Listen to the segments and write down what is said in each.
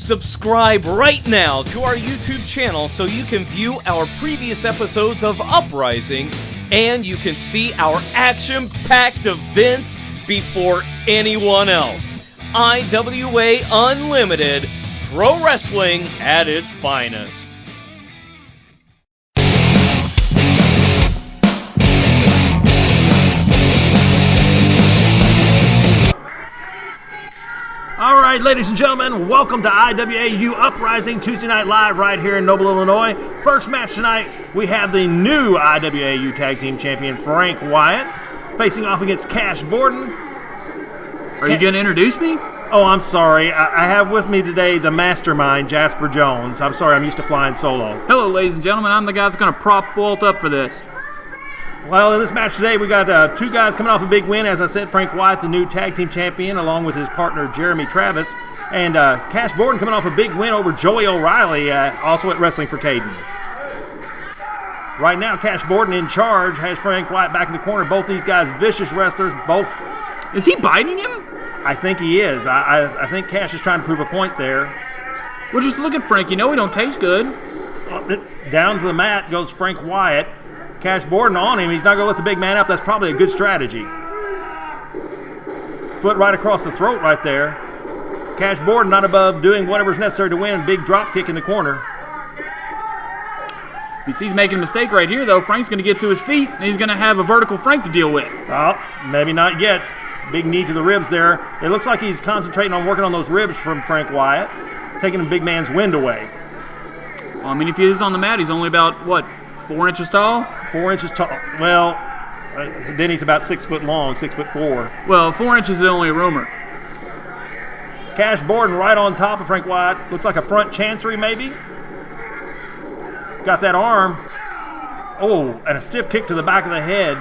Subscribe right now to our YouTube channel so you can view our previous episodes of Uprising and you can see our action-packed events before anyone else. IWA Unlimited, pro wrestling at its finest. All right, ladies and gentlemen, welcome to IWAU Uprising Tuesday Night Live right here in Noble, Illinois. First match tonight, we have the new IWAU Tag Team Champion, Frank Wyatt, facing off against Cash Borden. Are you going to introduce me? Oh, I'm sorry. I have with me today the mastermind, Jasper Jones. I'm sorry, I'm used to flying solo. Hello, ladies and gentlemen. I'm the guy that's going to prop Walt up for this. Well, in this match today, we got two guys coming off a big win. As I said, Frank Wyatt, the new tag team champion, along with his partner, Jeremy Travis. And Cash Borden coming off a big win over Joey O'Reilly, also at Wrestling for Caden. Right now, Cash Borden in charge, has Frank Wyatt back in the corner. Both these guys, vicious wrestlers, both. Is he biting him? I think he is. I think Cash is trying to prove a point there. Well, just look at Frank. You know he don't taste good. Down to the mat goes Frank Wyatt. Cash Borden on him. He's not going to let the big man up. That's probably a good strategy. Foot right across the throat right there. Cash Borden not above doing whatever's necessary to win. Big drop kick in the corner. He sees making a mistake right here, though. Frank's going to get to his feet, and he's going to have a vertical Frank to deal with. Oh, maybe not yet. Big knee to the ribs there. It looks like he's concentrating on working on those ribs from Frank Wyatt, taking the big man's wind away. Well, I mean, if he is on the mat, he's only about, 4 inches tall? 4 inches tall. Well, then he's about 6 foot long, 6'4". Well, 4 inches is only a rumor. Cash Borden right on top of Frank Wyatt. Looks like a front chancery, maybe. Got that arm. Oh, and a stiff kick to the back of the head.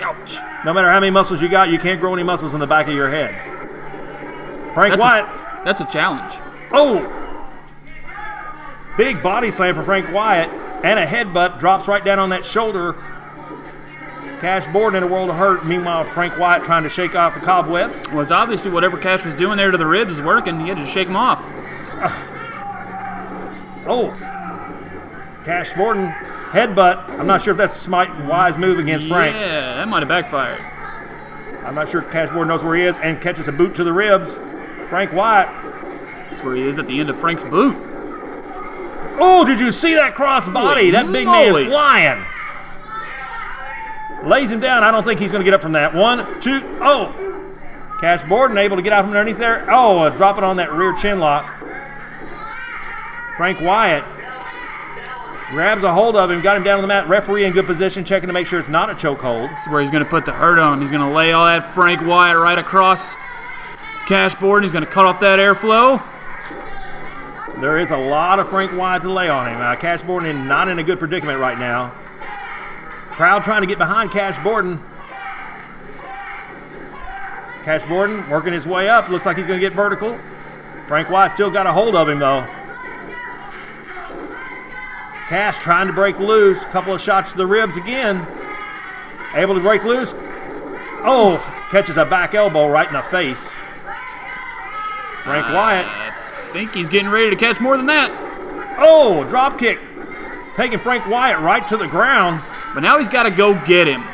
Ouch. No matter how many muscles you got, you can't grow any muscles in the back of your head. Frank Wyatt. That's a challenge. Oh! Big body slam for Frank Wyatt. And a headbutt drops right down on that shoulder. Cash Borden in a world of hurt. Meanwhile, Frank Wyatt trying to shake off the cobwebs. Well, it's obviously whatever Cash was doing there to the ribs is working. He had to shake them off. Oh. Cash Borden headbutt. I'm not sure if that's a smart and wise move against Frank. Yeah, that might have backfired. I'm not sure if Cash Borden knows where he is and catches a boot to the ribs. Frank Wyatt. That's where he is at the end of Frank's boot. Oh, did you see that cross body? That big man flying. Lays him down. I don't think he's going to get up from that. 1, 2, oh. Cash Borden able to get out from underneath there. Oh, dropping on that rear chin lock. Frank Wyatt grabs a hold of him, got him down on the mat. Referee in good position, checking to make sure it's not a chokehold. This is where he's going to put the hurt on him. He's going to lay all that Frank Wyatt right across Cash Borden. He's going to cut off that airflow. There is a lot of Frank Wyatt to lay on him. Cash Borden not in a good predicament right now. Crowd trying to get behind Cash Borden. Cash Borden working his way up. Looks like he's going to get vertical. Frank Wyatt still got a hold of him, though. Cash trying to break loose. Couple of shots to the ribs again. Able to break loose. Oh, catches a back elbow right in the face. Frank Wyatt. I think he's getting ready to catch more than that. Oh, drop kick. Taking Frank Wyatt right to the ground. But now he's got to go get him.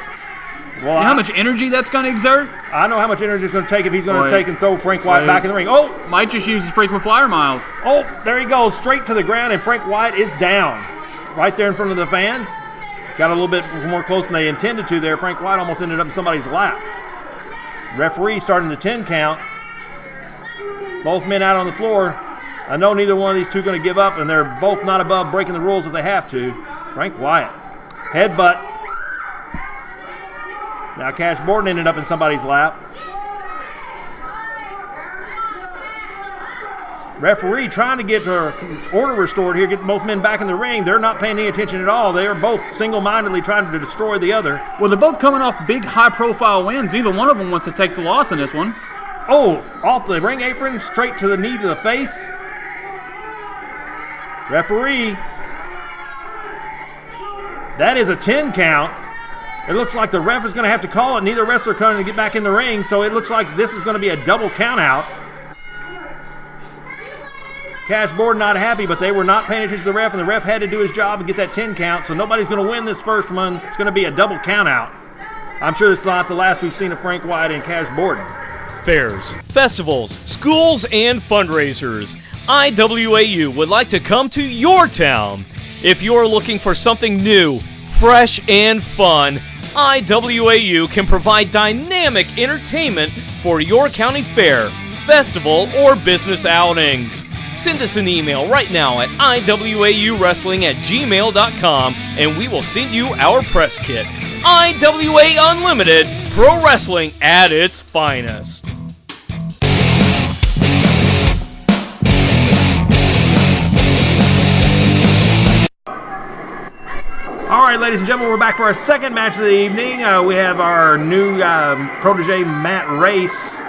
Well, you know how much energy that's going to exert? I know how much energy it's going to take if he's going to take and throw Frank Wyatt back in the ring. Oh! Might just use his frequent flyer miles. Oh, there he goes, straight to the ground, and Frank Wyatt is down. Right there in front of the fans. Got a little bit more close than they intended to there. Frank Wyatt almost ended up in somebody's lap. Referee starting the 10 count. Both men out on the floor. I know neither one of these two are going to give up, and they're both not above breaking the rules if they have to. Frank Wyatt. Headbutt. Now Cash Borden ended up in somebody's lap. Referee trying to get order restored here, get both men back in the ring. They're not paying any attention at all. They are both single-mindedly trying to destroy the other. Well, they're both coming off big, high-profile wins. Neither one of them wants to take the loss in this one. Oh, off the ring apron, straight to the knee to the face. Referee. That is a 10 count. It looks like the ref is going to have to call it. Neither wrestler coming to get back in the ring, so it looks like this is going to be a double count out. Cash Borden not happy, but they were not paying attention to the ref, and the ref had to do his job and get that 10 count, so nobody's going to win this first one. It's going to be a double count out. I'm sure it's not the last we've seen of Frank Wyatt and Cash Borden. Fairs, festivals, schools, and fundraisers. IWAU would like to come to your town. If you're looking for something new, fresh, and fun, IWAU can provide dynamic entertainment for your county fair, festival, or business outings. Send us an email right now at iwauwrestling@gmail.com and we will send you our press kit. IWA Unlimited, pro wrestling at its finest. All right, ladies and gentlemen, we're back for our second match of the evening. We have our new protege, Matt Reis,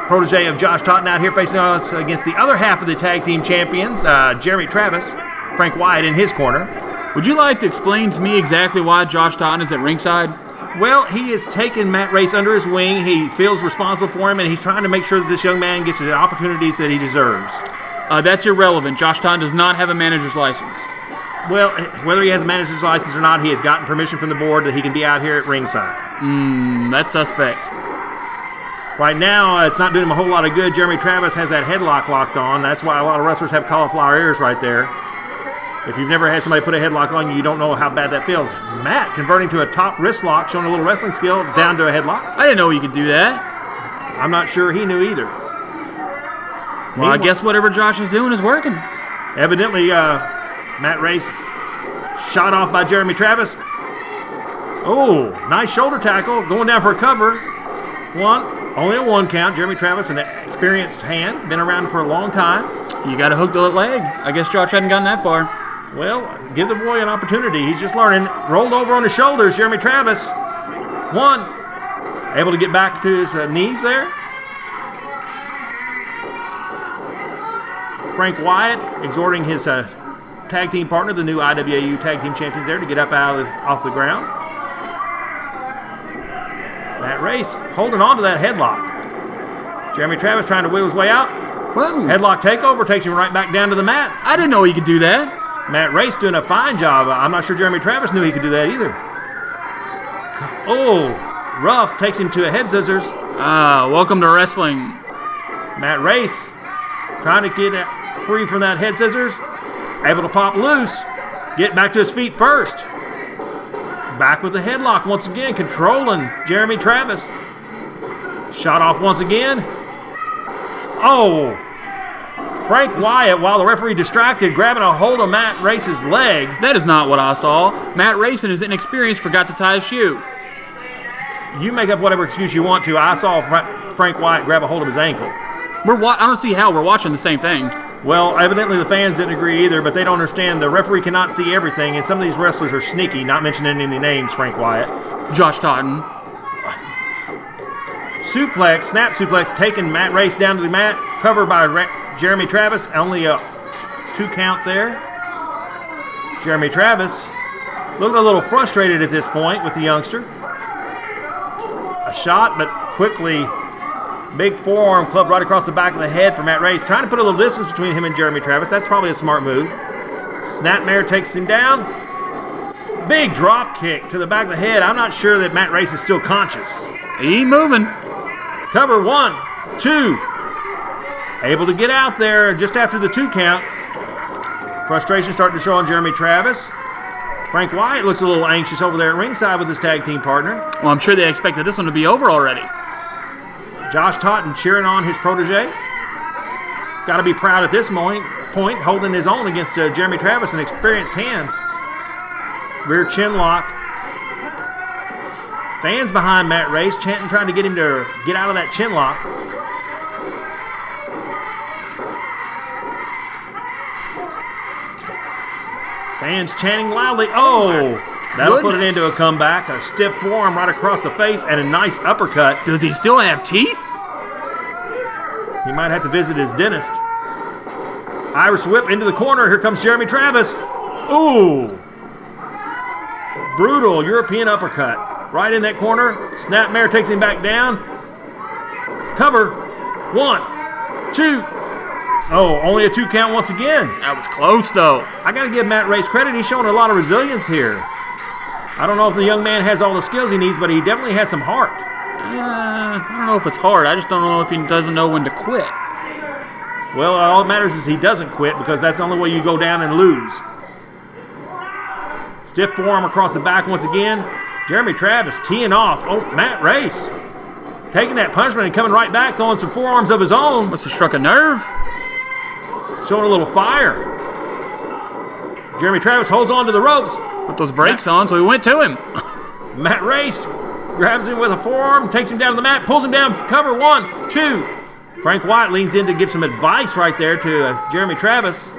protege of Josh Totten, out here facing us against the other half of the tag team champions, Jeremy Travis, Frank Wyatt in his corner. Would you like to explain to me exactly why Josh Totten is at ringside? Well, he has taken Matt Reis under his wing. He feels responsible for him, and he's trying to make sure that this young man gets the opportunities that he deserves. That's irrelevant. Josh Totten does not have a manager's license. Well, whether he has a manager's license or not, he has gotten permission from the board that he can be out here at ringside. That's suspect. Right now, it's not doing him a whole lot of good. Jeremy Travis has that headlock locked on. That's why a lot of wrestlers have cauliflower ears right there. If you've never had somebody put a headlock on you, you don't know how bad that feels. Matt converting to a top wrist lock, showing a little wrestling skill, down to a headlock. I didn't know you could do that. I'm not sure he knew either. Well, I guess whatever Josh is doing is working. Evidently, Matt Reis shot off by Jeremy Travis. Oh, nice shoulder tackle, going down for a cover. Only a one count. Jeremy Travis, an experienced hand, been around for a long time. You got to hook the leg. I guess Josh hadn't gotten that far. Well, give the boy an opportunity. He's just learning. Rolled over on his shoulders, Jeremy Travis. One. Able to get back to his knees there. Frank Wyatt exhorting his tag team partner, the new IWAU tag team champions there, to get up off the ground. Matt Reis holding on to that headlock. Jeremy Travis trying to wiggle his way out. Whoa. Headlock takeover takes him right back down to the mat. I didn't know he could do that. Matt Reis doing a fine job. I'm not sure Jeremy Travis knew he could do that either. Oh, rough takes him to a head scissors. Welcome to wrestling. Matt Reis trying to get free from that head scissors. Able to pop loose. Get back to his feet first. Back with the headlock once again, controlling Jeremy Travis. Shot off once again. Oh, Frank Wyatt, while the referee distracted, grabbing a hold of Matt Reis's leg. That is not what I saw. Matt Reis, in his inexperience, forgot to tie his shoe. You make up whatever excuse you want to. I saw Frank Wyatt grab a hold of his ankle. I don't see how we're watching the same thing. Well, evidently the fans didn't agree either, but they don't understand the referee cannot see everything, and some of these wrestlers are sneaky, not mentioning any names, Frank Wyatt. Josh Totten. Suplex, snap suplex, taking Matt Reis down to the mat, covered by Jeremy Travis. Only a 2 count there. Jeremy Travis looking a little frustrated at this point with the youngster. A shot, but quickly, big forearm club right across the back of the head for Matt Reis, trying to put a little distance between him and Jeremy Travis. That's probably a smart move. Snapmare takes him down. Big drop kick to the back of the head. I'm not sure that Matt Reis is still conscious. He ain't moving. Cover 1, 2. Able to get out there just after the 2 count. Frustration starting to show on Jeremy Travis. Frank Wyatt looks a little anxious over there at ringside with his tag team partner. Well, I'm sure they expected this one to be over already. Josh Totten cheering on his protege. Got to be proud at this point, holding his own against Jeremy Travis, an experienced hand. Rear chin lock. Fans behind Matt Reis chanting, trying to get him to get out of that chin lock. Fans chanting loudly. Oh, that'll put it into a comeback. A stiff forearm right across the face and a nice uppercut. Does he still have teeth? He might have to visit his dentist. Irish whip into the corner. Here comes Jeremy Travis. Ooh. Brutal European uppercut. Right in that corner. Snapmare takes him back down. Cover. 1, 2. Oh, only a 2 count once again. That was close, though. I got to give Matt Reis credit. He's showing a lot of resilience here. I don't know if the young man has all the skills he needs, but he definitely has some heart. I don't know if it's hard. I just don't know if he doesn't know when to quit. Well, all that matters is he doesn't quit, because that's the only way you go down and lose. Stiff forearm across the back once again. Jeremy Travis teeing off. Oh, Matt Reis taking that punishment and coming right back, throwing some forearms of his own. Must have struck a nerve. Showing a little fire. Jeremy Travis holds on to the ropes. Put those brakes on, so he went to him. Matt Reis grabs him with a forearm, takes him down to the mat, pulls him down for cover. 1, 2. Frank Wyatt leans in to give some advice right there to Jeremy Travis.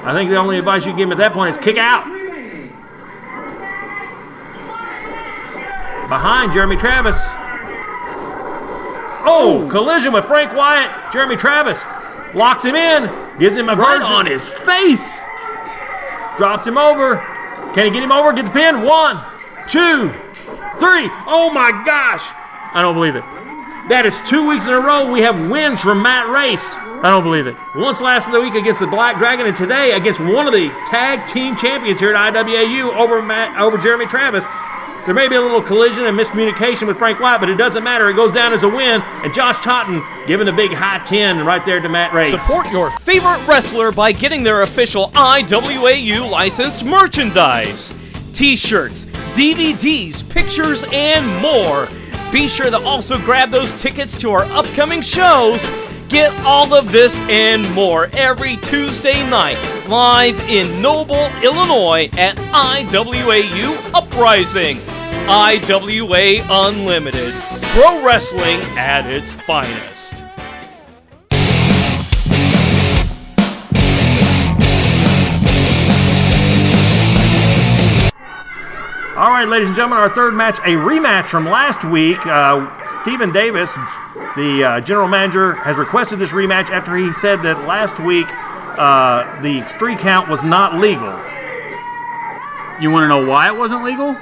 I think the only advice you can give him at that point is kick out. Behind Jeremy Travis. Oh, collision with Frank Wyatt. Jeremy Travis locks him in, gives him a Right version. on his face. Drops him over. Can he get him over? Get the pin. 1, 2, 3. Oh my gosh. I don't believe it. That is 2 weeks in a row we have wins from Matt Reis. I don't believe it. Once last of the week against the Black Dragon, and today against one of the tag team champions here at IWAU over Jeremy Travis. There may be a little collision and miscommunication with Frank Wyatt, but it doesn't matter. It goes down as a win. And Josh Totten giving a big high 10 right there to Matt Reis. Support your favorite wrestler by getting their official IWAU licensed merchandise. T-shirts, DVDs, pictures, and more. Be sure to also grab those tickets to our upcoming shows. Get all of this and more every Tuesday night, live in Noble, Illinois at IWAU Uprising. IWA Unlimited. Pro wrestling at its finest. All right, ladies and gentlemen, our third match, a rematch from last week. Stephen Davis, the general manager, has requested this rematch after he said that last week the 3 count was not legal. You want to know why it wasn't legal?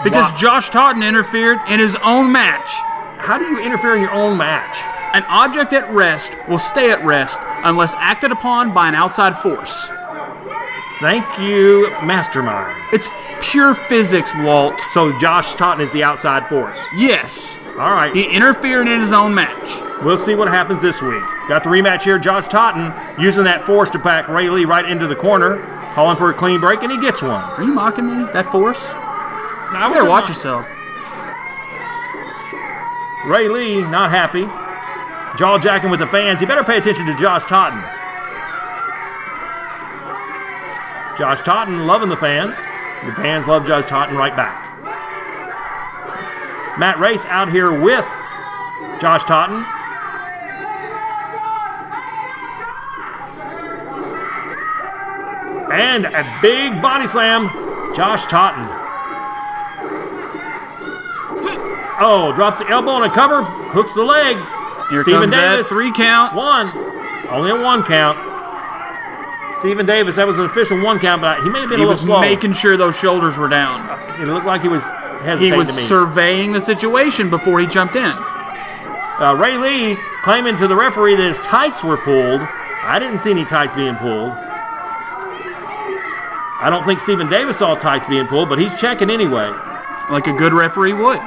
Because Why? Josh Totten interfered in his own match. How do you interfere in your own match? An object at rest will stay at rest unless acted upon by an outside force. Thank you, Mastermind. It's pure physics, Walt. So Josh Totten is the outside force. Yes. All right. He interfered in his own match. We'll see what happens this week. Got the rematch here. Josh Totten using that force to pack Ray Lee right into the corner, calling for a clean break, and he gets one. Are you mocking me? That force? Now, You better watch yourself. Ray Lee, not happy. Jaw-jacking with the fans. He better pay attention to Josh Totten. Josh Totten loving the fans. The fans love Josh Totten right back. Matt Reis out here with Josh Totten. And a big body slam. Josh Totten. Oh, drops the elbow on a cover. Hooks the leg. Here Stephen comes Davis. that 3 count. 1. Only a 1 count. Stephen Davis, that was an official 1 count, but he may have been He a little was slow. making sure those shoulders were down. It looked like he was hesitating He was to me. surveying the situation before he jumped in. Ray Lee claiming to the referee that his tights were pulled. I didn't see any tights being pulled. I don't think Stephen Davis saw tights being pulled, but he's checking anyway. Like a good referee would.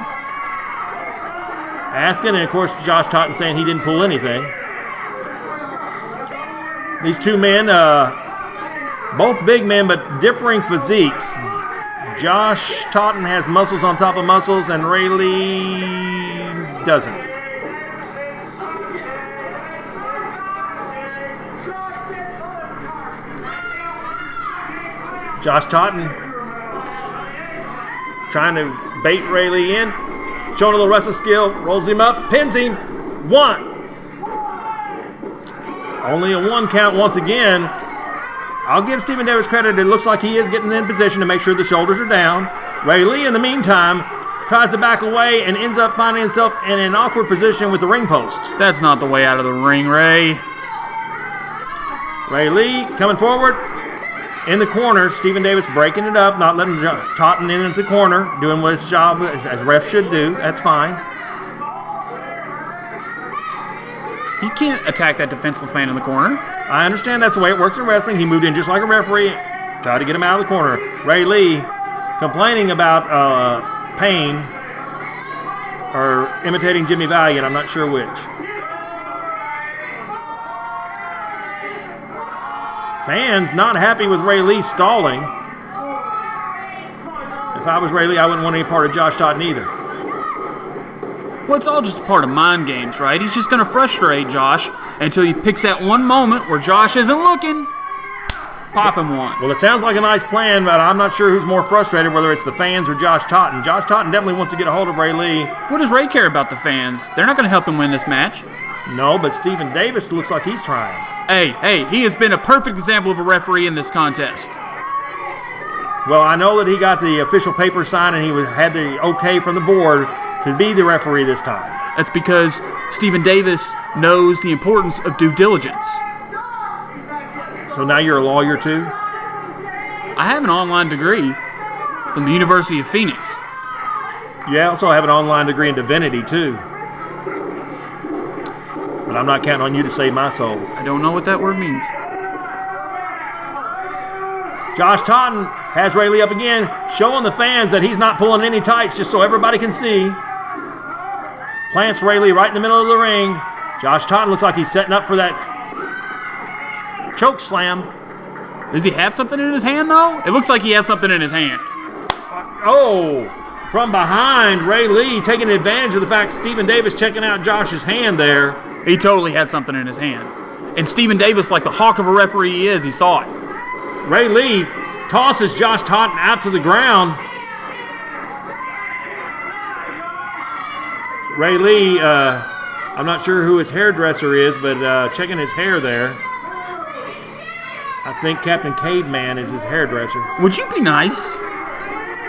Asking, and of course Josh Totten saying he didn't pull anything. These two men, both big men, but differing physiques. Josh Totten has muscles on top of muscles, and Ray Lee doesn't. Josh Totten trying to bait Ray Lee in, showing a little wrestling skill, rolls him up, pins him. 1. Only a 1 count once again. I'll give Stephen Davis credit. It looks like he is getting in position to make sure the shoulders are down. Ray Lee, in the meantime, tries to back away and ends up finding himself in an awkward position with the ring post. That's not the way out of the ring, Ray. Ray Lee coming forward. In the corner, Stephen Davis breaking it up, not letting Totten in at the corner, doing what his job as refs should do. That's fine. He can't attack that defenseless man in the corner. I understand that's the way it works in wrestling. He moved in just like a referee, tried to get him out of the corner. Ray Lee complaining about pain or imitating Jimmy Valiant. I'm not sure which. Fans not happy with Ray Lee stalling. If I was Ray Lee, I wouldn't want any part of Josh Totten either. Well, it's all just a part of mind games, right? He's just going to frustrate Josh until he picks that one moment where Josh isn't looking. Pop him one. Well, it sounds like a nice plan, but I'm not sure who's more frustrated, whether it's the fans or Josh Totten. Josh Totten definitely wants to get a hold of Ray Lee. What does Ray care about the fans? They're not going to help him win this match. No, but Stephen Davis looks like he's trying. Hey, he has been a perfect example of a referee in this contest. Well, I know that he got the official paper signed and he had the okay from the board to be the referee this time. That's because Stephen Davis knows the importance of due diligence. So now you're a lawyer too? I have an online degree from the University of Phoenix. You also have an online degree in divinity too. But I'm not counting on you to save my soul. I don't know what that word means. Josh Totten has Ray Lee up again, showing the fans that he's not pulling any tights just so everybody can see. Plants Ray Lee right in the middle of the ring. Josh Totten looks like he's setting up for that choke slam. Does he have something in his hand, though? It looks like he has something in his hand. Oh, from behind, Ray Lee taking advantage of the fact Stephen Davis checking out Josh's hand there. He totally had something in his hand. And Stephen Davis, like the hawk of a referee he is, he saw it. Ray Lee tosses Josh Totten out to the ground. Ray Lee, I'm not sure who his hairdresser is, but checking his hair there. I think Captain Caveman is his hairdresser. Would you be nice?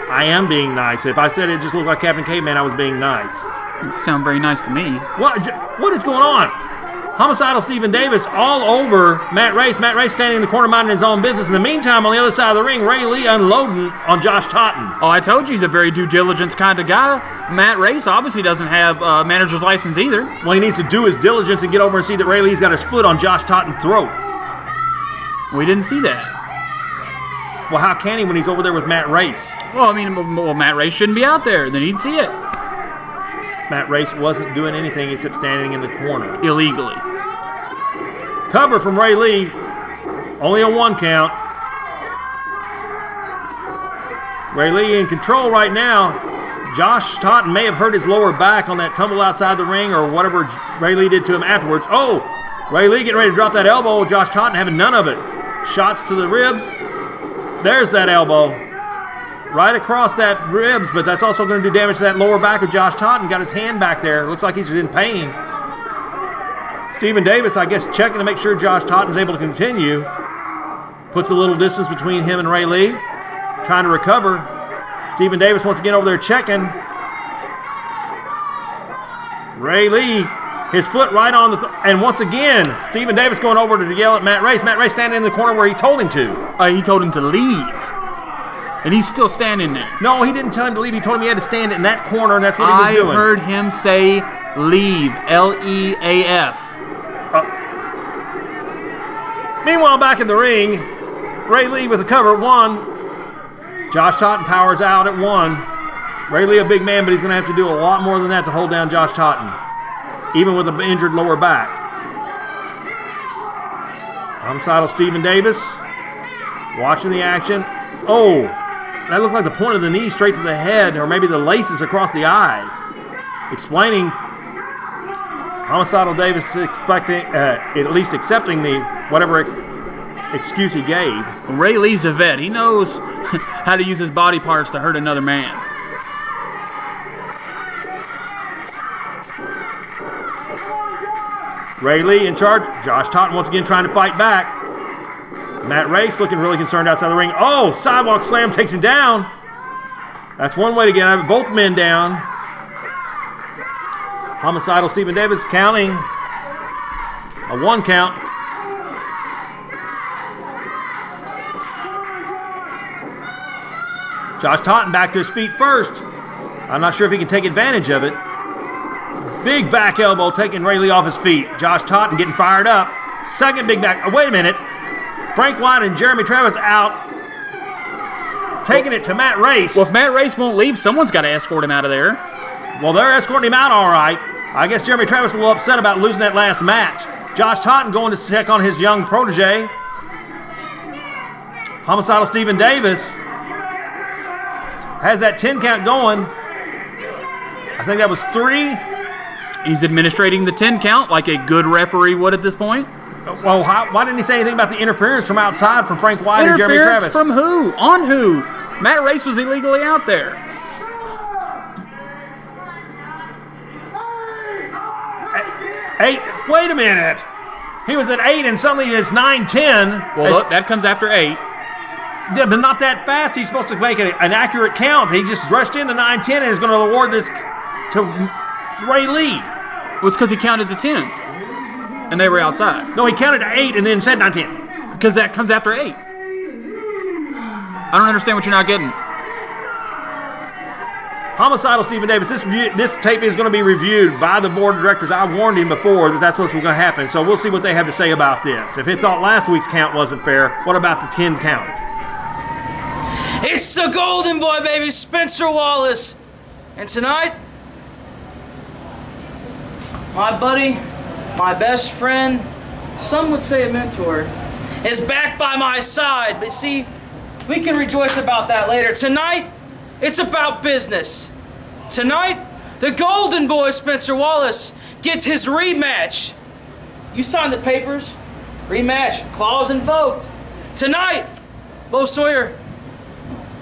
I am being nice. If I said it just looked like Captain Caveman, I was being nice. You sound very nice to me. What is going on? Homicidal Stephen Davis all over Matt Reis. Matt Reis standing in the corner minding his own business. In the meantime, on the other side of the ring, Ray Lee unloading on Josh Totten. Oh, I told you he's a very due diligence kind of guy. Matt Reis obviously doesn't have a manager's license either. Well, he needs to do his diligence and get over and see that Ray Lee's got his foot on Josh Totten's throat. We didn't see that. Well, how can he when he's over there with Matt Reis? Well, I mean, Matt Reis shouldn't be out there. Then he'd see it. Matt Reis wasn't doing anything except standing in the corner. Illegally. Cover from Ray Lee. Only a 1 count. Ray Lee in control right now. Josh Totten may have hurt his lower back on that tumble outside the ring or whatever Ray Lee did to him afterwards. Oh, Ray Lee getting ready to drop that elbow. Josh Totten having none of it. Shots to the ribs. There's that elbow. Right across that ribs, but that's also going to do damage to that lower back of Josh Totten. Got his hand back there. Looks like he's in pain. Stephen Davis, I guess, checking to make sure Josh Totten's able to continue. Puts a little distance between him and Ray Lee. Trying to recover. Stephen Davis once again over there checking. Ray Lee, his foot right on the... and once again, Stephen Davis going over to yell at Matt Reis. Matt Reis standing in the corner where he told him to. He told him to leave. And he's still standing there. No, he didn't tell him to leave. He told him he had to stand in that corner, and that's what he was doing. I heard him say leave. L-E-A-F. Meanwhile, back in the ring, Ray Lee with a cover at 1. Josh Totten powers out at 1. Ray Lee a big man, but he's going to have to do a lot more than that to hold down Josh Totten, even with an injured lower back. Homicidal Stephen Davis watching the action. Oh, that looked like the point of the knee straight to the head, or maybe the laces across the eyes. Explaining Homicidal Davis expecting, at least accepting the whatever excuse he gave. Ray Lee's a vet. He knows how to use his body parts to hurt another man. Ray Lee in charge. Josh Totten once again trying to fight back. Matt Reis looking really concerned outside the ring. Oh, sidewalk slam takes him down. That's one way to get both men down. Homicidal Stephen Davis counting. A 1 count. Josh Totten back to his feet first. I'm not sure if he can take advantage of it. Big back elbow taking Ray off his feet. Josh Totten getting fired up. Second big back. Oh, wait a minute. Frank Wyatt and Jeremy Travis out. Taking it to Matt Reis. Well, if Matt Reis won't leave, someone's got to escort him out of there. Well, they're escorting him out all right. I guess Jeremy Travis is a little upset about losing that last match. Josh Totten going to check on his young protege. Homicidal Stephen Davis has that 10 count going. I think that was 3. He's administrating the 10 count like a good referee would at this point. Well, why didn't he say anything about the interference from outside from Frank Wyatt and Jeremy Travis? Interference from who? On who? Matt Reis was illegally out there. Eight. Wait a minute. He was at 8 and suddenly it's 9-10. Well, look, that comes after 8. Yeah, but not that fast. He's supposed to make an accurate count. He just rushed into 9-10 and is going to award this to Ray Lee. Well, it's because he counted to 10. And they were outside. No, he counted to 8 and then said 9-10. Because that comes after 8. I don't understand what you're not getting. Homicidal Stephen Davis, this tape is going to be reviewed by the board of directors. I warned him before that that's what's going to happen, so we'll see what they have to say about this. If he thought last week's count wasn't fair, what about the 10 count? It's the golden boy, baby, Spencer Wallace. And tonight, my buddy, my best friend, some would say a mentor, is back by my side. But see, we can rejoice about that later. Tonight, it's about business. Tonight, the golden boy, Spencer Wallace, gets his rematch. You signed the papers. Rematch. Clause invoked. Tonight, Sawyer,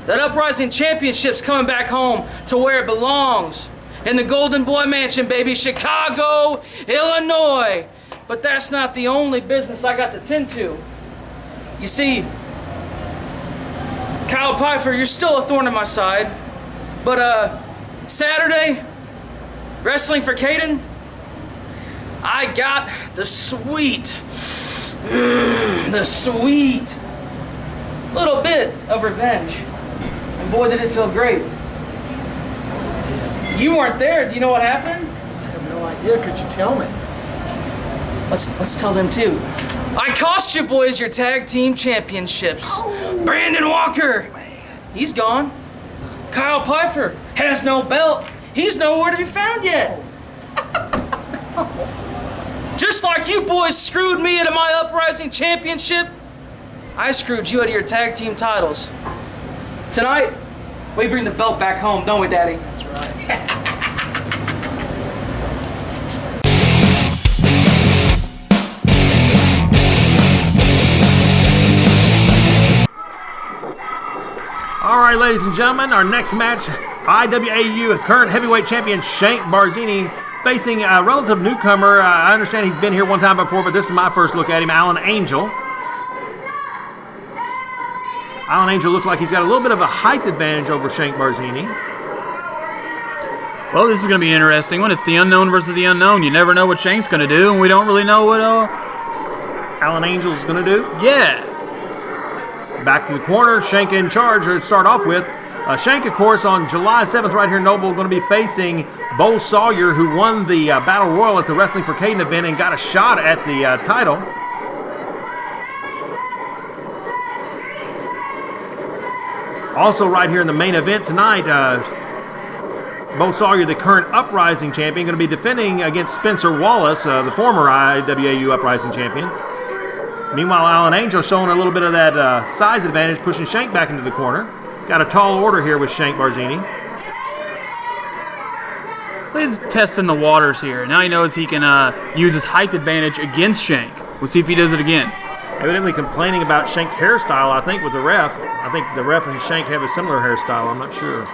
that Uprising Championship's coming back home to where it belongs. In the Golden Boy Mansion, baby. Chicago, Illinois. But that's not the only business I got to tend to. You see, Kyle Pfeiffer, you're still a thorn in my side. But Saturday, wrestling for Caden, I got the sweet little bit of revenge. And boy, did it feel great. You weren't there. Do you know what happened? I have no idea. Could you tell me? Let's tell them too. I cost you boys your tag team championships. Oh. Brandon Walker, he's gone. Kyle Pfeiffer has no belt. He's nowhere to be found yet. Just like you boys screwed me out of my Uprising Championship, I screwed you out of your tag team titles. Tonight, we bring the belt back home, don't we, Daddy? That's right. All right, ladies and gentlemen, our next match, IWAU current heavyweight champion Shank Barzini facing a relative newcomer. I understand he's been here one time before, but this is my first look at him, Alan Angel. Alan Angel looks like he's got a little bit of a height advantage over Shank Barzini. Well, this is going to be an interesting one. It's the unknown versus the unknown. You never know what Shank's going to do, and we don't really know what Alan Angel's going to do. Yeah. Back to the corner, Shank in charge to start off with. Shank, of course, on July 7th right here in Noble, going to be facing Bo Sawyer, who won the Battle Royal at the Wrestling for Caden event and got a shot at the title. Also right here in the main event tonight, Bo Sawyer, the current Uprising champion, going to be defending against Spencer Wallace, the former IWAU Uprising champion. Meanwhile, Alan Angel showing a little bit of that size advantage, pushing Shank back into the corner. Got a tall order here with Shank Barzini. He's testing the waters here. Now he knows he can use his height advantage against Shank. We'll see if he does it again. Evidently complaining about Shank's hairstyle, I think, with the ref. I think the ref and Shank have a similar hairstyle. I'm not sure.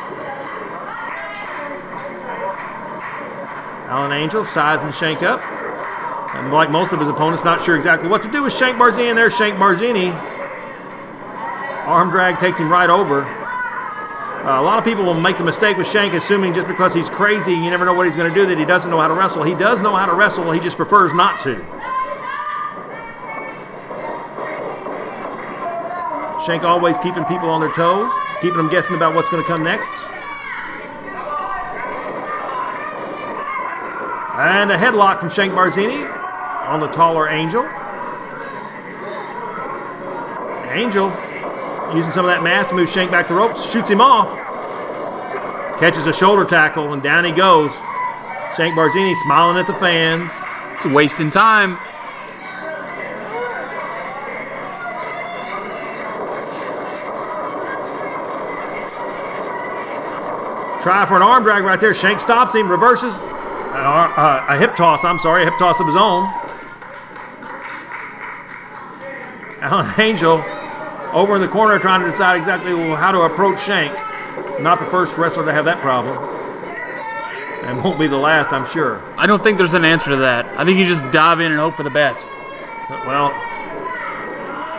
Alan Angel sizing Shank up. And like most of his opponents, not sure exactly what to do with Shank Barzini. And there's Shank Barzini. Arm drag takes him right over. A lot of people will make the mistake with Shank, assuming just because he's crazy, you never know what he's going to do, that he doesn't know how to wrestle. He does know how to wrestle, he just prefers not to. Shank always keeping people on their toes, keeping them guessing about what's going to come next. And a headlock from Shank Barzini on the taller Angel. Angel using some of that mass to move Shank back to the ropes, shoots him off. Catches a shoulder tackle, and down he goes. Shank Barzini smiling at the fans. It's wasting time. Try for an arm drag right there. Shank stops him, reverses. A hip toss, a hip toss of his own. Alan Angel over in the corner trying to decide exactly how to approach Shank. Not the first wrestler to have that problem. And won't be the last, I'm sure. I don't think there's an answer to that. I think you just dive in and hope for the best. Well,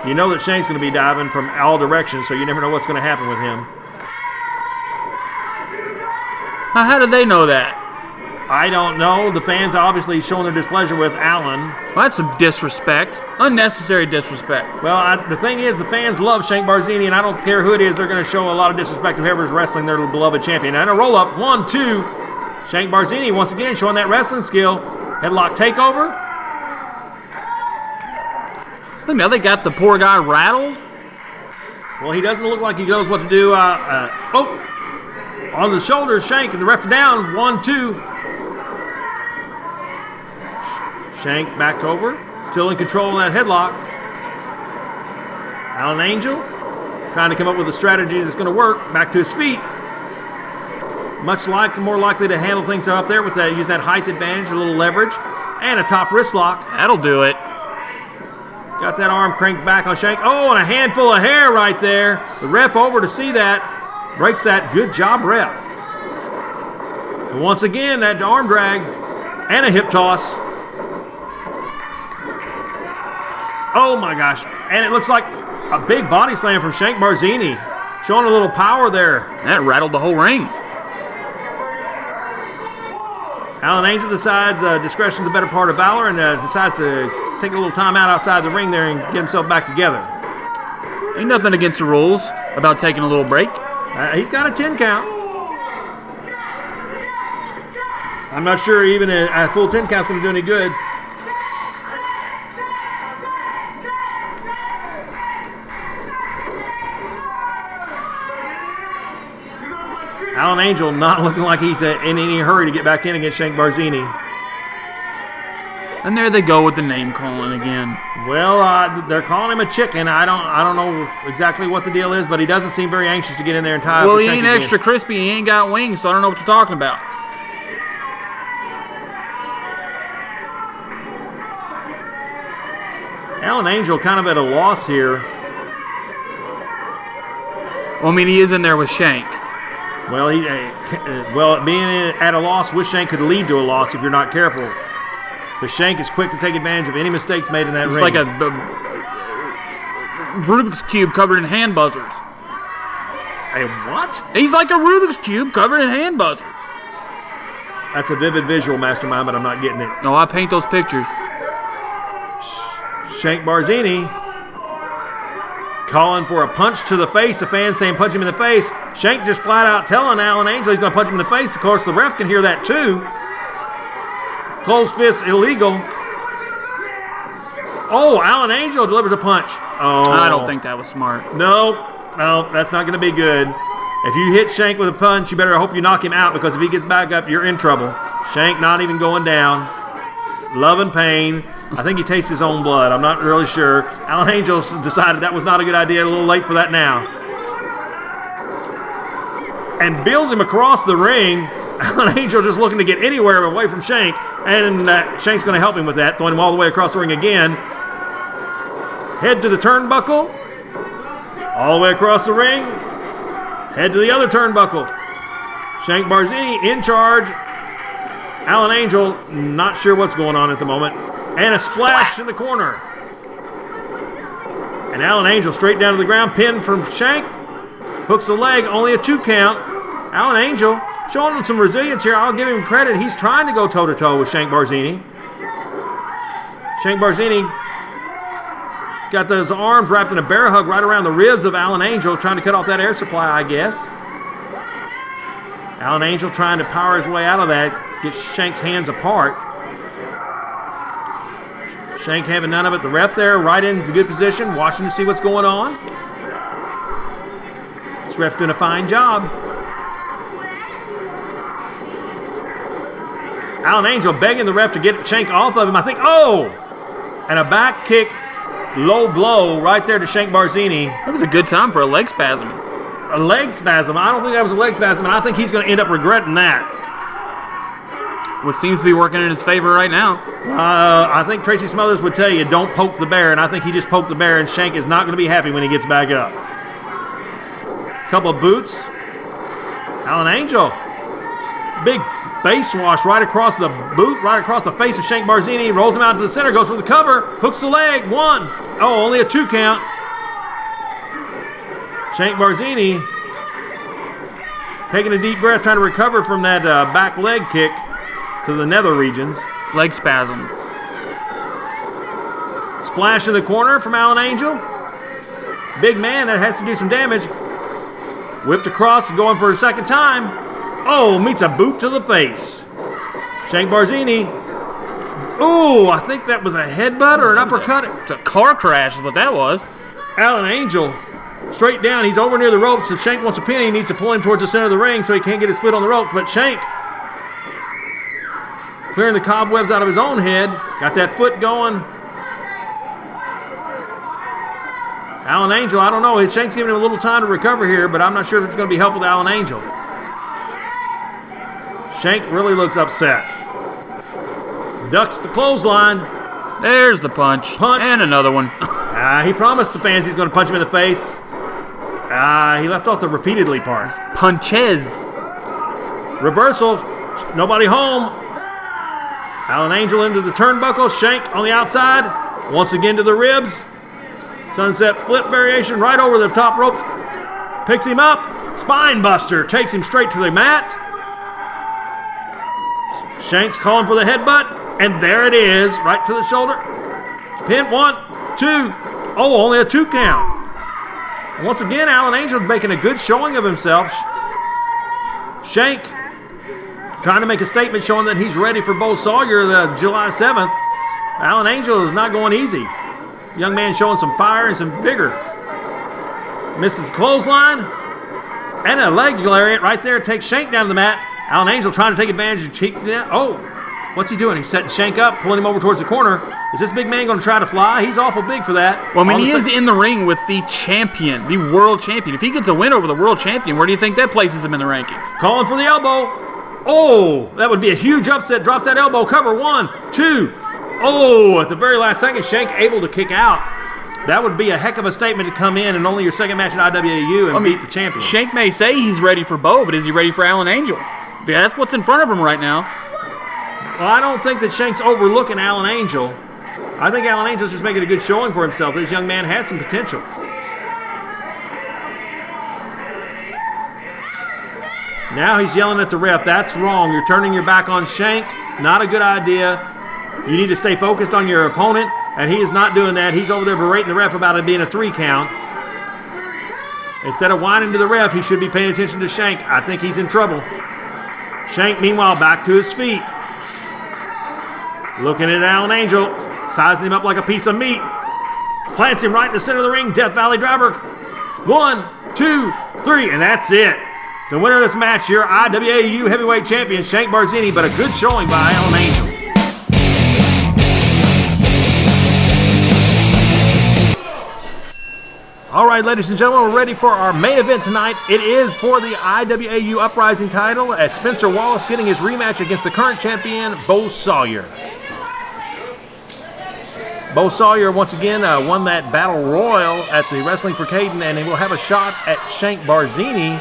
you know that Shank's going to be diving from all directions, so you never know what's going to happen with him. Now, how did they know that? I don't know. The fans obviously showing their displeasure with Allen. Well, that's some disrespect. Unnecessary disrespect. Well, the thing is, the fans love Shank Barzini, and I don't care who it is, they're going to show a lot of disrespect to whoever's wrestling their beloved champion. And a roll-up, 1, 2. Shank Barzini once again showing that wrestling skill. Headlock takeover. Look, now they got the poor guy rattled. Well, he doesn't look like he knows what to do. On the shoulders, Shank, and the ref down. 1, 2. Shank back over. Still in control of that headlock. Alan Angel trying to come up with a strategy that's going to work. Back to his feet. More likely to handle things up there with that, using that height advantage, a little leverage, and a top wrist lock. That'll do it. Got that arm cranked back on Shank. Oh, and a handful of hair right there. The ref over to see that. Breaks that. Good job, ref. And once again, that arm drag and a hip toss. Oh, my gosh. And it looks like a big body slam from Shank Barzini. Showing a little power there. That rattled the whole ring. Alan Angel decides discretion's the better part of valor and decides to take a little time out outside the ring there and get himself back together. Ain't nothing against the rules about taking a little break. He's got a 10 count. I'm not sure even a full 10 count's going to do any good. Alan Angel not looking like he's in any hurry to get back in against Shank Barzini. And there they go with the name calling again. Well, they're calling him a chicken. I don't know exactly what the deal is, but he doesn't seem very anxious to get in there and tie up. Well, he ain't extra crispy. He ain't got wings, so I don't know what you're talking about. Alan Angel kind of at a loss here. Well, I mean, he is in there with Shank. Well, being at a loss with Shank could lead to a loss if you're not careful. Because Shank is quick to take advantage of any mistakes made in that ring. It's like a Rubik's Cube covered in hand buzzers. A what? He's like a Rubik's Cube covered in hand buzzers. That's a vivid visual, Mastermind, but I'm not getting it. No, I paint those pictures. Shank Barzini calling for a punch to the face. The fans saying punch him in the face. Shank just flat out telling Alan Angel he's going to punch him in the face. Of course, the ref can hear that too. Closed fist illegal. Oh, Alan Angel delivers a punch. Oh, I don't think that was smart. No, that's not going to be good. If you hit Shank with a punch, you better hope you knock him out, because if he gets back up, you're in trouble. Shank not even going down. Love and pain. I think he tastes his own blood. I'm not really sure. Alan Angel decided that was not a good idea. A little late for that now. And bills him across the ring. Alan Angel just looking to get anywhere away from Shank. And Shank's going to help him with that, throwing him all the way across the ring again. Head to the turnbuckle. All the way across the ring. Head to the other turnbuckle. Shank Barzini in charge. Alan Angel not sure what's going on at the moment. And a splash in the corner. And Alan Angel straight down to the ground, pinned from Shank. Hooks the leg, only a 2 count. Alan Angel showing him some resilience here. I'll give him credit. He's trying to go toe-to-toe with Shank Barzini. Shank Barzini got those arms wrapped in a bear hug right around the ribs of Alan Angel, trying to cut off that air supply, I guess. Alan Angel trying to power his way out of that, get Shank's hands apart. Shank having none of it. The ref there right in the good position, watching to see what's going on. This ref's doing a fine job. Alan Angel begging the ref to get Shank off of him. I think, and a back kick, low blow right there to Shank Barzini. That was a good time for a leg spasm. A leg spasm. I don't think that was a leg spasm, and I think he's going to end up regretting that. What seems to be working in his favor right now. I think Tracy Smothers would tell you, don't poke the bear, and I think he just poked the bear, and Shank is not going to be happy when he gets back up. Couple of boots. Alan Angel. Big base wash right across the boot, right across the face of Shank Barzini. Rolls him out to the center, goes for the cover, hooks the leg. 1. Oh, only a 2 count. Shank Barzini taking a deep breath, trying to recover from that back leg kick to the nether regions. Leg spasm. Splash in the corner from Alan Angel. Big man that has to do some damage. Whipped across and going for a second time. Oh, meets a boot to the face. Shank Barzini. Ooh, I think that was a headbutt or an uppercut. It's a car crash is what that was. Alan Angel straight down. He's over near the ropes. If Shank wants a pin, he needs to pull him towards the center of the ring so he can't get his foot on the rope. But Shank clearing the cobwebs out of his own head. Got that foot going. Alan Angel, I don't know. Shank's giving him a little time to recover here, but I'm not sure if it's going to be helpful to Alan Angel. Shank really looks upset. Ducks the clothesline. There's the punch. And another one. He promised the fans he's going to punch him in the face. He left off the repeatedly part. Punches. Reversal. Nobody home. Alan Angel into the turnbuckle. Shank on the outside. Once again to the ribs. Sunset flip variation right over the top rope. Picks him up. Spine buster. Takes him straight to the mat. Shank's calling for the headbutt. And there it is. Right to the shoulder. Pin. 1, 2. Oh, only a 2 count. Once again, Alan Angel making a good showing of himself. Shank trying to make a statement showing that he's ready for Bo Sawyer the July 7th. Alan Angel is not going easy. Young man showing some fire and some vigor. Misses the clothesline. And a leg lariat right there takes Shank down to the mat. Alan Angel trying to take advantage of cheek. Oh, what's he doing? He's setting Shank up, pulling him over towards the corner. Is this big man going to try to fly? He's awful big for that. Well, I mean, he is in the ring with the champion, the world champion. If he gets a win over the world champion, where do you think that places him in the rankings? Calling for the elbow. Oh, that would be a huge upset. Drops that elbow. Cover. 1, 2. Oh, at the very last second, Shank able to kick out. That would be a heck of a statement to come in and only your second match at IWAU and beat the champion. Shank may say he's ready for Bo, but is he ready for Alan Angel? That's what's in front of him right now. Well, I don't think that Shank's overlooking Alan Angel. I think Alan Angel's just making a good showing for himself. This young man has some potential. Now he's yelling at the ref. That's wrong. You're turning your back on Shank. Not a good idea. You need to stay focused on your opponent, and he is not doing that. He's over there berating the ref about it being a 3 count. Instead of whining to the ref, he should be paying attention to Shank. I think he's in trouble. Shank, meanwhile, back to his feet. Looking at Alan Angel, sizing him up like a piece of meat. Plants him right in the center of the ring. Death Valley Driver. 1, 2, 3, and that's it. The winner of this match, your IWAU Heavyweight Champion, Shank Barzini, but a good showing by Alan Angel. All right, ladies and gentlemen, we're ready for our main event tonight. It is for the IWAU Uprising title as Spencer Wallace getting his rematch against the current champion, Bo Sawyer. Bo Sawyer, once again, won that Battle Royal at the Wrestling for Caden, and he will have a shot at Shank Barzini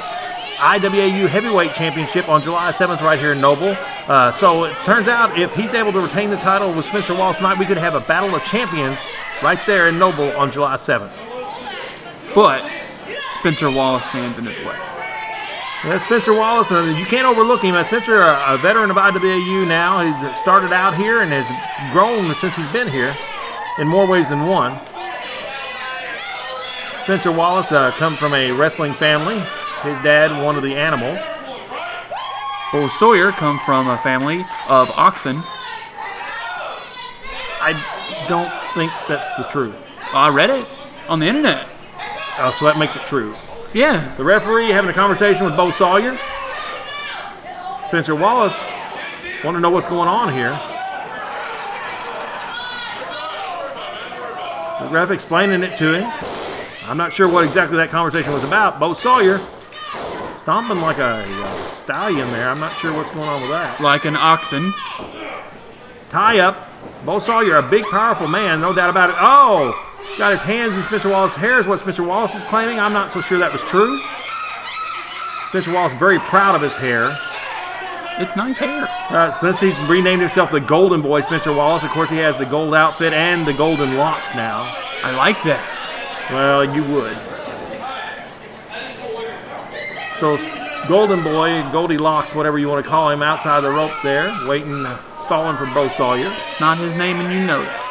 IWAU Heavyweight Championship on July 7th right here in Noble. So it turns out if he's able to retain the title with Spencer Wallace tonight, we could have a Battle of Champions right there in Noble on July 7th. But Spencer Wallace stands in his way. Yeah, Spencer Wallace, you can't overlook him. Spencer, a veteran of IWAU now. He's started out here and has grown since he's been here in more ways than one. Spencer Wallace comes from a wrestling family. His dad, one of the Animals. Bo Sawyer come from a family of oxen. I don't think that's the truth. I read it on the internet. Oh, so that makes it true. Yeah. The referee having a conversation with Bo Sawyer. Spencer Wallace want to know what's going on here. The ref explaining it to him. I'm not sure what exactly that conversation was about. Bo Sawyer stomping like a stallion there. I'm not sure what's going on with that. Like an oxen. Tie up. Bo Sawyer, a big, powerful man, no doubt about it. Oh, got his hands in Spencer Wallace's hair is what Spencer Wallace is claiming. I'm not so sure that was true. Spencer Wallace very proud of his hair. It's nice hair. Since he's renamed himself the Golden Boy, Spencer Wallace, of course he has the gold outfit and the golden locks now. I like that. Well, you would. So Golden Boy, Goldilocks, whatever you want to call him, outside the rope there, waiting, stalling for Bo Sawyer. It's not his name and you know that.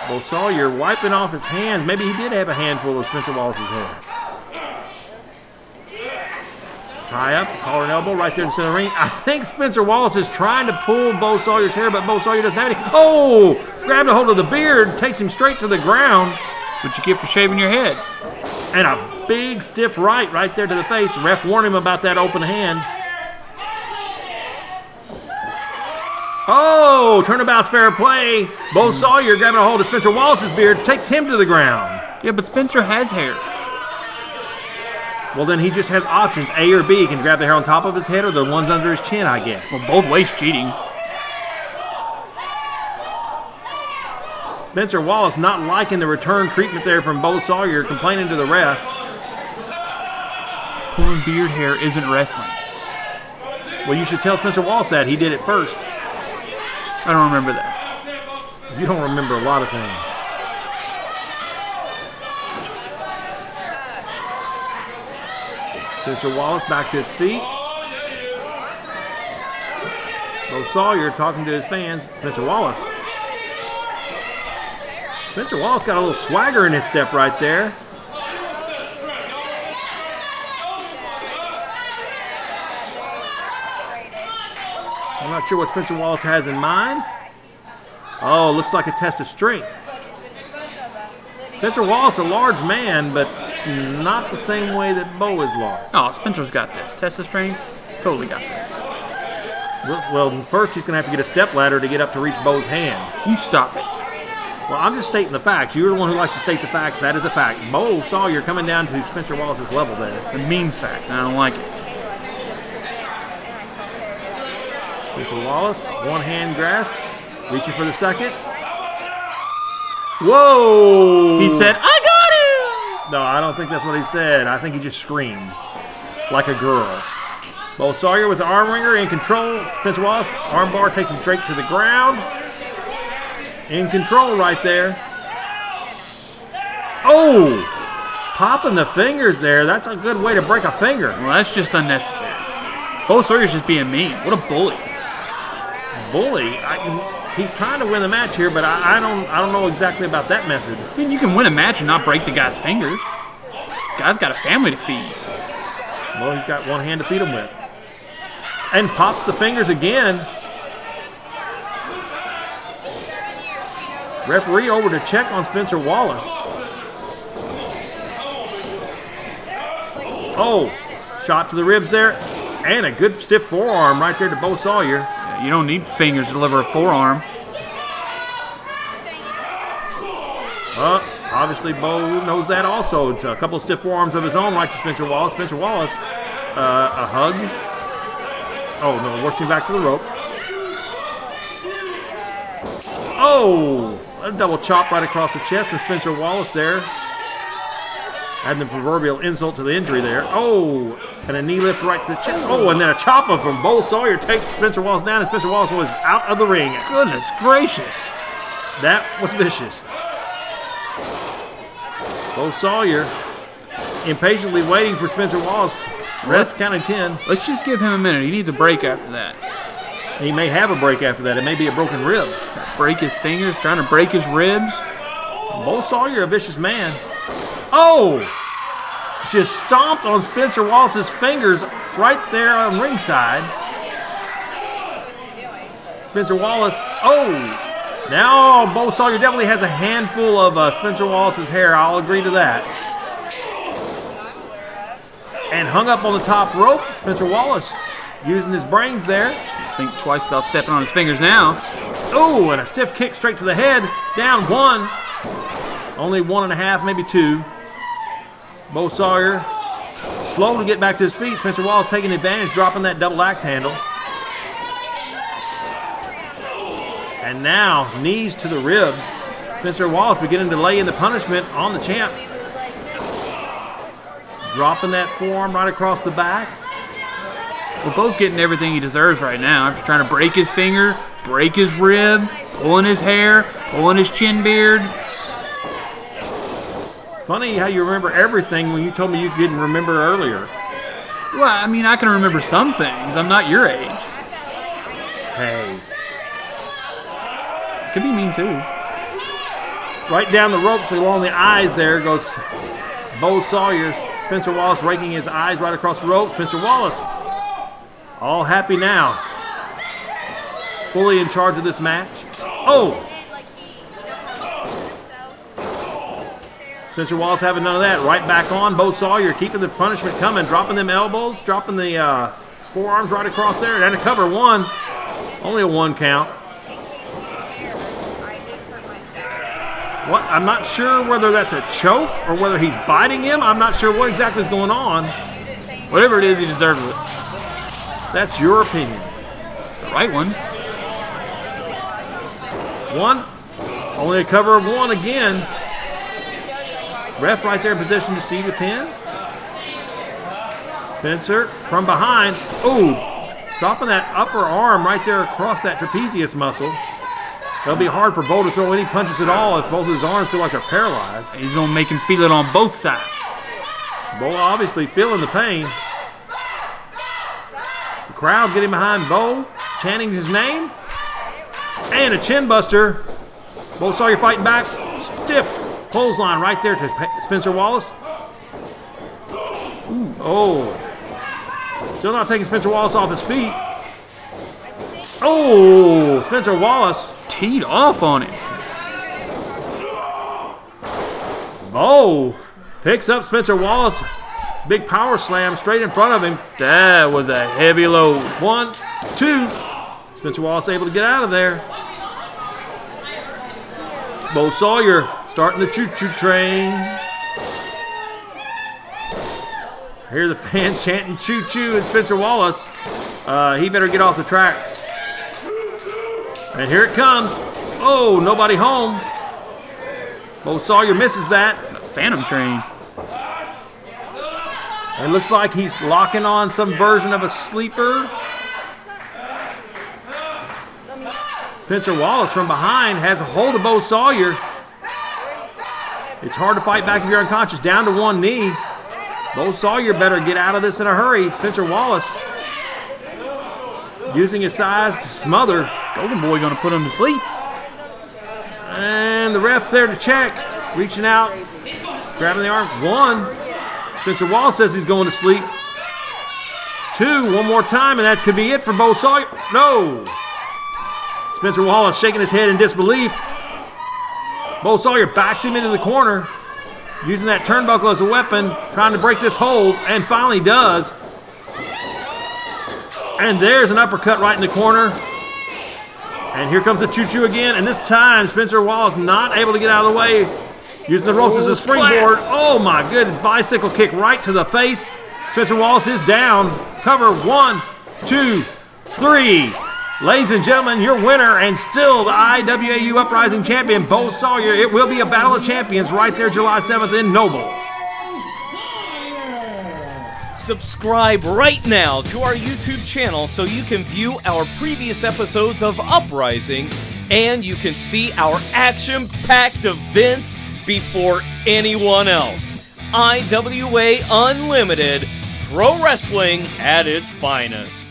Bo Sawyer wiping off his hands. Maybe he did have a handful of Spencer Wallace's hair. Tie up, collar and elbow right there in the center of the ring. I think Spencer Wallace is trying to pull Bo Sawyer's hair, but Bo Sawyer doesn't have any. Oh! Grabbed a hold of the beard, takes him straight to the ground. What you get for shaving your head? And a big stiff right there to the face. The ref warned him about that open hand. Oh, turnabout's fair play. Bo Sawyer grabbing a hold of Spencer Wallace's beard, takes him to the ground. Yeah, but Spencer has hair. Well, then he just has options, A or B. He can grab the hair on top of his head or the ones under his chin, I guess. Well, both ways cheating. Spencer Wallace not liking the return treatment there from Bo Sawyer, complaining to the ref. Pulling beard hair isn't wrestling. Well, you should tell Spencer Wallace that. He did it first. I don't remember that. You don't remember a lot of things. Spencer Wallace back to his feet. Bo Sawyer talking to his fans. Spencer Wallace. Spencer Wallace got a little swagger in his step right there. I'm not sure what Spencer Wallace has in mind. Oh, looks like a test of strength. Spencer Wallace, a large man, but not the same way that Bo is large. Oh, Spencer's got this. Test of strength, totally got this. Well, first he's going to have to get a step ladder to get up to reach Bo's hand. You stop it. Well, I'm just stating the facts. You're the one who likes to state the facts. That is a fact. Bo Sawyer coming down to Spencer Wallace's level there. A mean fact, and I don't like it. Spencer Wallace, one hand grasped, reaching for the second. Whoa! He said, I got him! No, I don't think that's what he said. I think he just screamed like a girl. Bo Sawyer with the arm wringer in control. Spencer Wallace, arm bar takes him straight to the ground. In control right there. Oh! Popping the fingers there. That's a good way to break a finger. Well, that's just unnecessary. Bo Sawyer's just being mean. What a bully. Bully? He's trying to win the match here, but I don't know exactly about that method. I mean, you can win a match and not break the guy's fingers. Guy's got a family to feed. Well, he's got one hand to feed him with. And pops the fingers again. Referee over to check on Spencer Wallace. Oh, shot to the ribs there. And a good stiff forearm right there to Bo Sawyer. You don't need fingers to deliver a forearm. Obviously, Bo knows that also. A couple of stiff forearms of his own right to Spencer Wallace. Spencer Wallace, a hug. Oh, no, works him back to the rope. Oh, a double chop right across the chest from Spencer Wallace there. Adding the proverbial insult to the injury there. Oh, and a knee lift right to the chest. Oh, and then a chop up from Bo Sawyer takes Spencer Wallace down, and Spencer Wallace was out of the ring. Goodness gracious. That was vicious. Bo Sawyer impatiently waiting for Spencer Wallace. Ref counting 10. Let's just give him a minute. He needs a break after that. He may have a break after that. It may be a broken rib. Break his fingers, trying to break his ribs. Bo Sawyer, a vicious man. Oh! Just stomped on Spencer Wallace's fingers right there on ringside. Spencer Wallace. Oh! Now Bo Sawyer definitely has a handful of Spencer Wallace's hair. I'll agree to that. And hung up on the top rope. Spencer Wallace using his brains there. Think twice about stepping on his fingers now. Oh, and a stiff kick straight to the head. Down one. Only 1.5, maybe 2. Bo Sawyer slow to get back to his feet. Spencer Wallace taking advantage, dropping that double axe handle. And now, knees to the ribs. Spencer Wallace beginning to lay in the punishment on the champ. Dropping that forearm right across the back. Well, Bo's getting everything he deserves right now. After trying to break his finger, break his rib, pulling his hair, pulling his chin beard. Funny how you remember everything when you told me you didn't remember earlier. Well, I mean, I can remember some things. I'm not your age. Hey. Could be mean, too. Right down the ropes along the eyes there goes Bo Sawyer. Spencer Wallace raking his eyes right across the rope. Spencer Wallace all happy now. Fully in charge of this match. Oh! Spencer Wallace having none of that. Right back on. Bo Sawyer keeping the punishment coming. Dropping them elbows. Dropping the forearms right across there. And a cover 1. Only a 1 count. What? I'm not sure whether that's a choke or whether he's biting him. I'm not sure what exactly is going on. Whatever it is, he deserves it. That's your opinion. It's the right one. 1. Only a cover of 1 again. Ref right there in position to see the pin. Spencer from behind. Oh, dropping that upper arm right there across that trapezius muscle. It'll be hard for Bo to throw any punches at all if both of his arms feel like they're paralyzed. He's going to make him feel it on both sides. Bo obviously feeling the pain. The crowd getting behind Bo, chanting his name. And a chin buster. Bo Sawyer fighting back. Stiff clothesline right there to Spencer Wallace. Ooh. Oh. Still not taking Spencer Wallace off his feet. Oh, Spencer Wallace teed off on him. Bo picks up Spencer Wallace. Big power slam straight in front of him. That was a heavy load. 1, 2. Spencer Wallace able to get out of there. Bo Sawyer starting the choo-choo train. Hear the fans chanting choo-choo and Spencer Wallace. He better get off the tracks. And here it comes. Oh, nobody home. Bo Sawyer misses that. Phantom train. It looks like he's locking on some version of a sleeper. Spencer Wallace from behind has a hold of Bo Sawyer. It's hard to fight back if you're unconscious. Down to 1 knee. Bo Sawyer better get out of this in a hurry. Spencer Wallace using his size to smother. Golden Boy going to put him to sleep. And the ref there to check. Reaching out. Grabbing the arm. 1. Spencer Wallace says he's going to sleep. 2. One more time, and that could be it for Bo Sawyer. No. Spencer Wallace shaking his head in disbelief. Bo Sawyer backs him into the corner, using that turnbuckle as a weapon, trying to break this hold, and finally does. And there's an uppercut right in the corner. And here comes the choo-choo again, and this time Spencer Wallace not able to get out of the way, using the ropes as a springboard. Oh my good, bicycle kick right to the face. Spencer Wallace is down. Cover 1, 2, 3. Ladies and gentlemen, your winner and still the IWAU Uprising champion, Bo Sawyer. It will be a battle of champions right there July 7th in Noble. Subscribe right now to our YouTube channel so you can view our previous episodes of Uprising and you can see our action-packed events before anyone else. IWA Unlimited, pro wrestling at its finest.